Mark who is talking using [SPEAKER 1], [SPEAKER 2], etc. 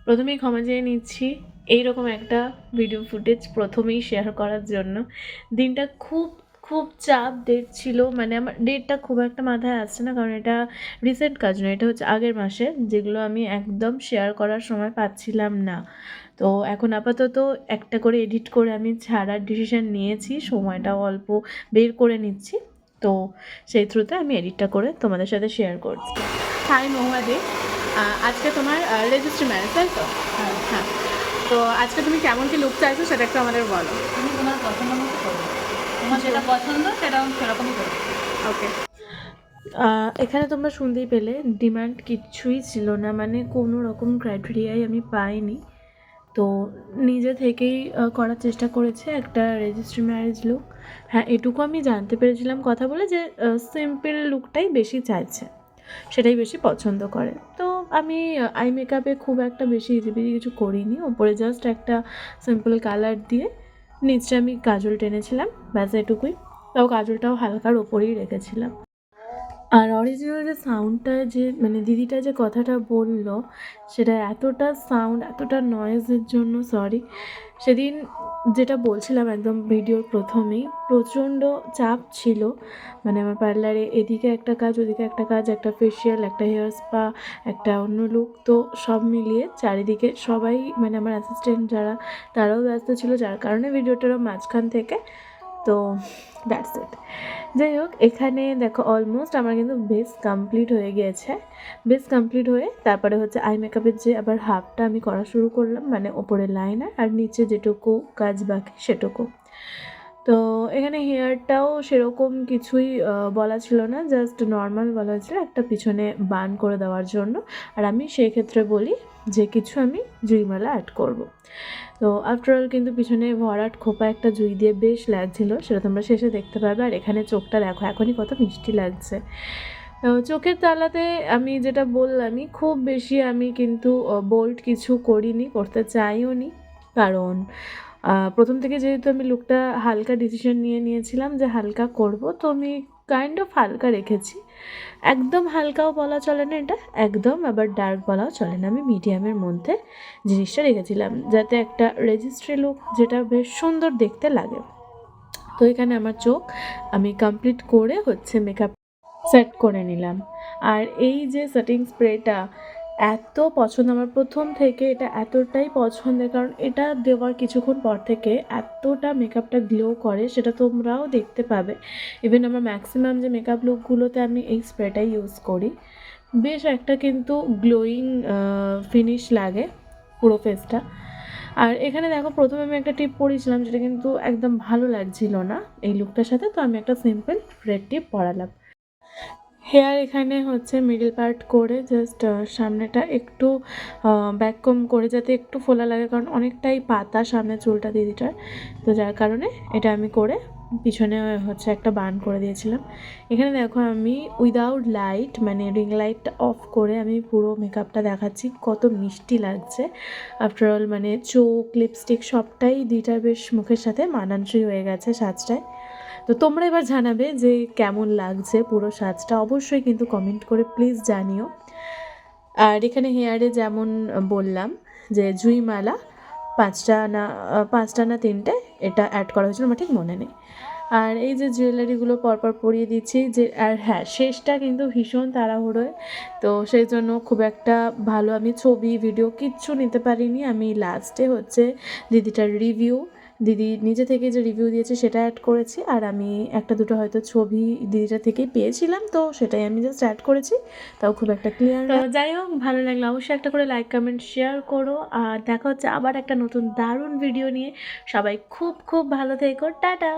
[SPEAKER 1] প্রথমেই ক্ষমা চেয়ে নিচ্ছি এইরকম একটা ভিডিও ফুটেজ প্রথমেই শেয়ার করার জন্য। দিনটা খুব খুব চাপ ডেট ছিল, মানে আমার ডেটটা খুব একটা মাথায় আসছে না, কারণ এটা রিসেন্ট কাজ নয়, এটা হচ্ছে আগের মাসে, যেগুলো আমি একদম শেয়ার করার সময় পাচ্ছিলাম না। তো এখন আপাতত একটা করে এডিট করে আমি ছাড়ার ডিসিশন নিয়েছি, সময়টাও অল্প বের করে নিচ্ছি। তো সেই থ্রুতে আমি এডিটটা করে তোমাদের সাথে শেয়ার করছি। হাই মহুয়াদি, আজকে তোমার রেজিস্ট্রি ম্যারেজ, তাই তো? হ্যাঁ। তো আজকে তুমি কেমন কি লুক চাইছো সেটা একটু আমাদের বলো।
[SPEAKER 2] তুমি তোমার পছন্দ মতো করো, তোমার যেটা পছন্দ সেটা সেরকমই করো।
[SPEAKER 1] ওকে। এখানে তোমরা শুনতেই পেলে ডিমান্ড কিচ্ছুই ছিল না, মানে কোনো রকম ক্রাইটেরিয়াই আমি পাইনি। তো নিজে থেকেই করার চেষ্টা করেছে একটা রেজিস্ট্রি ম্যারেজ লুক। হ্যাঁ, এটুকু আমি জানতে পেরেছিলাম কথা বলে যে সিম্পল লুকটাই বেশি চাইছে, সেটাই বেশি পছন্দ করে। তো আমি আই মেকআপে খুব একটা বেশি ইজিবিজি কিছু করিনি, ওপরে জাস্ট একটা সিম্পল কালার দিয়ে নিচে আমি কাজল টেনেছিলাম, ব্যাস এটুকুই। তাও কাজলটাও হালকার ওপরেই রেখেছিলাম। আর অরিজিনাল যে সাউন্ডটা, যে মানে দিদিটা যে কথাটা বলল, সেটা এতটা সাউন্ড, এতটা নয়েজের জন্য সরি। সেদিন যেটা বলছিলাম একদম ভিডিওর প্রথমেই, প্রচণ্ড চাপ ছিল, মানে আমার পার্লারে এদিকে একটা কাজ, ওদিকে একটা কাজ, একটা ফেসিয়াল, একটা হেয়ার স্পা, একটা অন্য লুক, তো সব মিলিয়ে চারিদিকে সবাই, মানে আমার অ্যাসিস্ট্যান্ট যারা, তারাও ব্যস্ত ছিল, যার কারণে ভিডিওটারও মাঝখান থেকে, তো দ্যাটস ইট। যাই হোক, এখানে দেখো অলমোস্ট আমার কিন্তু বেস কমপ্লিট হয়ে গিয়েছে। বেস কমপ্লিট হয়ে তারপরে হচ্ছে আই মেকআপের যে আবার হাফটা আমি করা শুরু করলাম, মানে ওপরে লাইনার আর নিচে যেটুকু কাজ বাকি সেটুকু। তো এখানে হেয়ারটাও সেরকম কিছুই বলা ছিল না, জাস্ট নর্মাল বলা ছিল একটা পিছনে বান করে দেওয়ার জন্য। আর আমি সেই ক্ষেত্রে বলি যে কিছু আমি জুইমালা অ্যাড করব। তো আফটারঅল কিন্তু পিছনে ভরাট খোপা একটা জুই দিয়ে বেশ লাগছিল, সেটা তোমরা শেষে দেখতে পাবে। আর এখানে চোখটা দেখো এখনই কত মিষ্টি লাগছে। তো চোখের তালাতে আমি যেটা বললামই, খুব বেশি আমি কিন্তু বোল্ড কিছু করিনি, করতে চাইও নি, কারণ প্রথম থেকে যেহেতু আমি লুকটা হালকা ডিসিশন নিয়েছিলাম যে হালকা করব, তো আমি কাইন্ড অফ হালকা রেখেছি। একদম হালকাও বলা চলে না এটা, একদম আবার ডার্ক বলাও চলে না, আমি মিডিয়ামের মধ্যে জিনিসটা রেখেছিলাম, যাতে একটা রেজিস্ট্রি লুক যেটা বেশ সুন্দর দেখতে লাগে। তো এখানে আমার চোখ আমি কমপ্লিট করে হচ্ছে মেকআপ সেট করে নিলাম। আর এই যে সেটিং স্প্রেটা এত পছন্দ আমার প্রথম থেকে, এটা এতটাই পছন্দের, কারণ এটা দেওয়ার কিছুক্ষণ পর থেকে এতটা মেকআপটা গ্লো করে, সেটা তোমরাও দেখতে পাবে। ইভেন আমার ম্যাক্সিমাম যে মেকআপ লুকগুলোতে আমি এই স্প্রেটাই ইউজ করি, বেশ একটা কিন্তু গ্লোয়িং ফিনিশ লাগে পুরো ফেসটা। আর এখানে দেখো প্রথমে আমি একটা টিপ পরিয়েছিলাম, যেটা কিন্তু একদম ভালো লাগছিল না এই লুকটার সাথে, তো আমি একটা সিম্পল রেড টিপ পরালাম। হেয়ার এখানে হচ্ছে মিডল পার্ট করে জাস্ট সামনেটা একটু ব্যাককম করে, যাতে একটু ফোলা লাগে, কারণ অনেকটাই পাতা সামনে চুলটা দিদিটার, তো যার কারণে এটা আমি করে পিছনে হচ্ছে একটা বান করে দিয়েছিলাম। এখানে দেখো আমি উইদাউট লাইট, মানে রিং লাইটটা অফ করে আমি পুরো মেকআপটা দেখাচ্ছি, কত মিষ্টি লাগছে। আফটারঅল মানে চোখ, লিপস্টিক সবটাই দিদিটার বেশ মুখের সাথে মানানসই হয়ে গেছে সাজটায়। তো তোমরা এবার জানাবে যে কেমন লাগছে পুরো সাজটা, অবশ্যই কিন্তু কমেন্ট করে প্লিজ জানিও। আর এখানে হেয়ারে যেমন বললাম যে জুইমালা পাঁচটা না তিনটে এটা অ্যাড করা হয়েছিল, আমার ঠিক মনে নেই। আর এই যে জুয়েলারিগুলো পরপর পরিয়ে দিচ্ছি যে, আর হ্যাঁ শেষটা কিন্তু ভীষণ তাড়াহুড়োয়, তো সেই জন্য খুব একটা ভালো আমি ছবি ভিডিও কিচ্ছু নিতে পারিনি। আমি লাস্টে হচ্ছে দিদিটার রিভিউ, দিদি নিজে থেকে যে রিভিউ দিয়েছে সেটা অ্যাড করেছি, আর আমি একটা দুটো হয়তো ছবি দিদিটা থেকেই পেয়েছিলাম, তো সেটাই আমি জাস্ট অ্যাড করেছি, তাও খুব একটা ক্লিয়ার। তো যাই হোক, ভালো লাগলো অবশ্যই একটা করে লাইক কমেন্ট শেয়ার করো, আর দেখা হচ্ছে আবার একটা নতুন দারুণ ভিডিও নিয়ে। সবাই খুব খুব ভালো থেকো, টাটা।